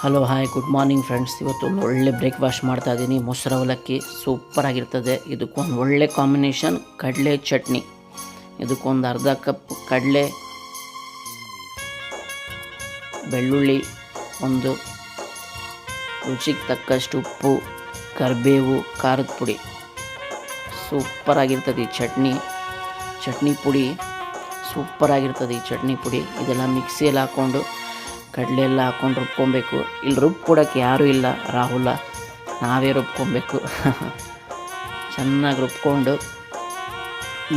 Hello hi good morning friends. ಇವತ್ತು ಒಂದು ಒಳ್ಳೆ ಬ್ರೇಕ್ಫಾಸ್ಟ್ ಮಾಡ್ತಾಯಿದ್ದೀನಿ. ಮೊಸರು ಅವಲಕ್ಕಿ ಸೂಪರಾಗಿರ್ತದೆ. ಇದಕ್ಕೊಂದು ಒಳ್ಳೆ ಕಾಂಬಿನೇಷನ್ ಕಡಲೆ ಚಟ್ನಿ. ಇದಕ್ಕೊಂದು ಅರ್ಧ ಕಪ್ ಕಡಲೆ, ಬೆಳ್ಳುಳ್ಳಿ, ಒಂದು ರುಚಿಗೆ ತಕ್ಕಷ್ಟು ಉಪ್ಪು, ಕರಿಬೇವು, ಖಾರದ ಪುಡಿ. ಸೂಪರಾಗಿರ್ತದೆ ಈ ಚಟ್ನಿ ಪುಡಿ ಸೂಪರಾಗಿರ್ತದೆ. ಈ ಚಟ್ನಿ ಪುಡಿ ಇದೆಲ್ಲ ಮಿಕ್ಸಿಯಲ್ಲಿ ಹಾಕ್ಕೊಂಡು ಕಡಲೆ ಎಲ್ಲ ಹಾಕ್ಕೊಂಡು ರುಬ್ಕೊಬೇಕು. ಇಲ್ಲಿ ರುಬ್ಕೊಡೋಕ್ಕೆ ಯಾರೂ ಇಲ್ಲ, ರಾಹುಲ, ನಾವೇ ರುಬ್ಕೊಬೇಕು. ಚೆನ್ನಾಗಿ ರುಬ್ಕೊಂಡು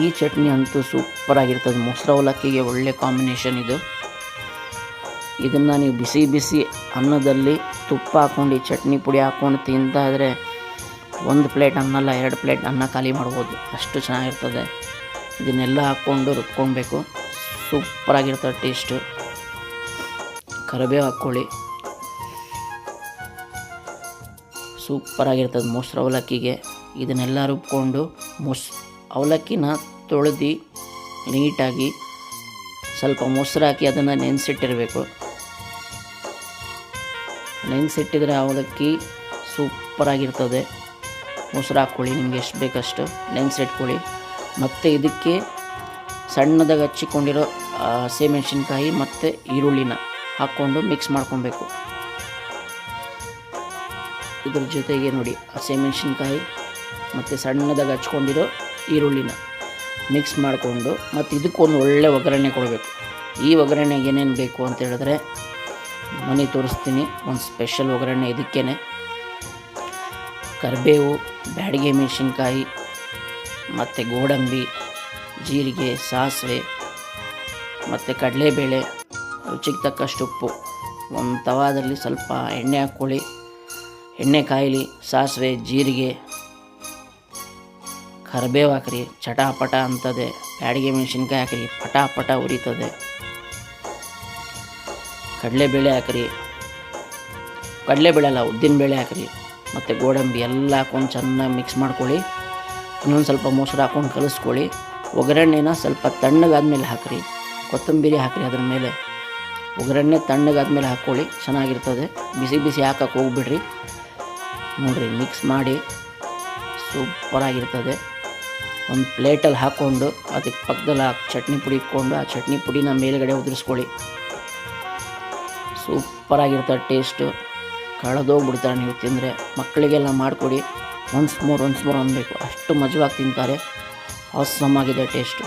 ಈ ಚಟ್ನಿ ಅಂತೂ ಸೂಪರಾಗಿರ್ತದೆ. ಮೊಸರು ಅವಲಕ್ಕಿಗೆ ಒಳ್ಳೆ ಕಾಂಬಿನೇಷನ್ ಇದು. ಇದನ್ನು ನೀವು ಬಿಸಿ ಬಿಸಿ ಅನ್ನದಲ್ಲಿ ತುಪ್ಪ ಹಾಕ್ಕೊಂಡು ಈ ಚಟ್ನಿ ಪುಡಿ ಹಾಕ್ಕೊಂಡು ತಿಂತಾ ಇದ್ದರೆ ಒಂದು ಪ್ಲೇಟ್ ಅನ್ನ ಅಲ್ಲ 2 ಪ್ಲೇಟ್ ಅನ್ನ ಖಾಲಿ ಮಾಡ್ಬೋದು, ಅಷ್ಟು ಚೆನ್ನಾಗಿರ್ತದೆ. ಇದನ್ನೆಲ್ಲ ಹಾಕ್ಕೊಂಡು ರುಬ್ಕೊಬೇಕು. ಸೂಪರಾಗಿರ್ತದೆ ಟೇಸ್ಟು. ಕರಿಬೇವು ಹಾಕ್ಕೊಳ್ಳಿ. ಸೂಪರಾಗಿರ್ತದೆ ಮೊಸರು ಅವಲಕ್ಕಿಗೆ. ಇದನ್ನೆಲ್ಲ ರುಬ್ಕೊಂಡು ಅವಲಕ್ಕಿನ ತೊಳೆದು ನೀಟಾಗಿ ಸ್ವಲ್ಪ ಮೊಸರು ಹಾಕಿ ಅದನ್ನು ನೆನೆಸಿಟ್ಟಿರಬೇಕು. ನೆನೆಸಿಟ್ಟಿದ್ರೆ ಅವಲಕ್ಕಿ ಸೂಪರಾಗಿರ್ತದೆ. ಮೊಸರು ಹಾಕ್ಕೊಳ್ಳಿ, ನಿಮಗೆ ಎಷ್ಟು ಬೇಕಷ್ಟು ನೆನೆಸಿಟ್ಕೊಳ್ಳಿ. ಮತ್ತು ಇದಕ್ಕೆ ಸಣ್ಣದಾಗಿ ಹಚ್ಚಿಕೊಂಡಿರೋ ಹಸಿಮೆಣ್ಸಿನ್ಕಾಯಿ ಮತ್ತು ಈರುಳ್ಳಿನ ಹಾಕ್ಕೊಂಡು ಮಿಕ್ಸ್ ಮಾಡ್ಕೊಬೇಕು. ಇದ್ರ ಜೊತೆಗೆ ನೋಡಿ ಹಸಿಮೆಣ್ಸಿನ್ಕಾಯಿ ಮತ್ತು ಸಣ್ಣದಾಗಿ ಹಚ್ಕೊಂಡಿರೋ ಈರುಳ್ಳಿನ ಮಿಕ್ಸ್ ಮಾಡಿಕೊಂಡು ಮತ್ತು ಇದಕ್ಕೊಂದು ಒಳ್ಳೆ ಒಗ್ಗರಣೆ ಕೊಡಬೇಕು. ಈ ಒಗ್ಗರಣೆಗೆ ಏನೇನು ಬೇಕು ಅಂತ ಹೇಳಿದ್ರೆ ಮನೆ ತೋರಿಸ್ತೀನಿ. ಒಂದು ಸ್ಪೆಷಲ್ ಒಗ್ಗರಣೆ ಇದಕ್ಕೇ. ಕರಿಬೇವು, ಬ್ಯಾಡಗಿ ಮೆಣಸಿನ್ಕಾಯಿ ಮತ್ತು ಗೋಡಂಬಿ, ಜೀರಿಗೆ, ಸಾಸಿವೆ ಮತ್ತು ಕಡಲೆಬೇಳೆ, ರುಚಿಗೆ ತಕ್ಕಷ್ಟು ಉಪ್ಪು. ಒಂದು ತವಾದಲ್ಲಿ ಸ್ವಲ್ಪ ಎಣ್ಣೆ ಹಾಕ್ಕೊಳ್ಳಿ. ಎಣ್ಣೆ ಕಾಯಲಿ. ಸಾಸಿವೆ, ಜೀರಿಗೆ, ಕರಿಬೇವು ಹಾಕ್ರಿ, ಚಟಾಪಟ ಅಂತದೆ. ಬ್ಯಾಡಗಿ ಮೆಣಸಿನ್ಕಾಯಿ ಹಾಕ್ರಿ, ಪಟ ಉರಿತದೆ. ಕಡಲೆಬೇಳೆ ಹಾಕ್ರಿ, ಕಡಲೆಬೇಳೆ ಅಲ್ಲ ಉದ್ದಿನಬೇಳೆ ಹಾಕ್ರಿ, ಮತ್ತು ಗೋಡಂಬಿ ಎಲ್ಲ ಹಾಕ್ಕೊಂಡು ಚೆನ್ನಾಗಿ ಮಿಕ್ಸ್ ಮಾಡ್ಕೊಳ್ಳಿ. ಇನ್ನೊಂದು ಸ್ವಲ್ಪ ಮೊಸರು ಹಾಕ್ಕೊಂಡು ಕಲಿಸ್ಕೊಳ್ಳಿ. ಒಗ್ಗರಣೆನ ಸ್ವಲ್ಪ ತಣ್ಣಗಾದ್ಮೇಲೆ ಹಾಕ್ರಿ. ಕೊತ್ತಂಬರಿ ಹಾಕ್ರಿ ಅದ್ರ ಮೇಲೆ. ಒಗ್ಗರಣೆ ತಣ್ಣಗಾದ್ಮೇಲೆ ಹಾಕ್ಕೊಳ್ಳಿ, ಚೆನ್ನಾಗಿರ್ತದೆ. ಬಿಸಿ ಬಿಸಿ ಹಾಕಕ್ಕೆ ಹೋಗ್ಬಿಡ್ರಿ. ನೋಡಿರಿ, ಮಿಕ್ಸ್ ಮಾಡಿ ಸೂಪರಾಗಿರ್ತದೆ. ಒಂದು ಪ್ಲೇಟಲ್ಲಿ ಹಾಕ್ಕೊಂಡು ಅದಕ್ಕೆ ಪಕ್ಕದಲ್ಲಿ ಚಟ್ನಿ ಪುಡಿ ಇಟ್ಕೊಂಡು ಆ ಚಟ್ನಿ ಪುಡಿನ ಮೇಲ್ಗಡೆ ಉದುರಿಸ್ಕೊಳ್ಳಿ. ಸೂಪರಾಗಿರ್ತದೆ ಟೇಸ್ಟು. ಕಳೆದೋಗ್ಬಿಡ್ತಾರೆ ನೀವು ತಿಂದರೆ. ಮಕ್ಕಳಿಗೆಲ್ಲ ಮಾಡಿಕೊಡಿ. ಒನ್ಸ್ ಮೋರ್ ಅನ್ಬೇಕು, ಅಷ್ಟು ಮಜವಾಗಿ ತಿಂತಾರೆ. ಆಸಮ್ ಆಗಿದೆ ಟೇಸ್ಟು.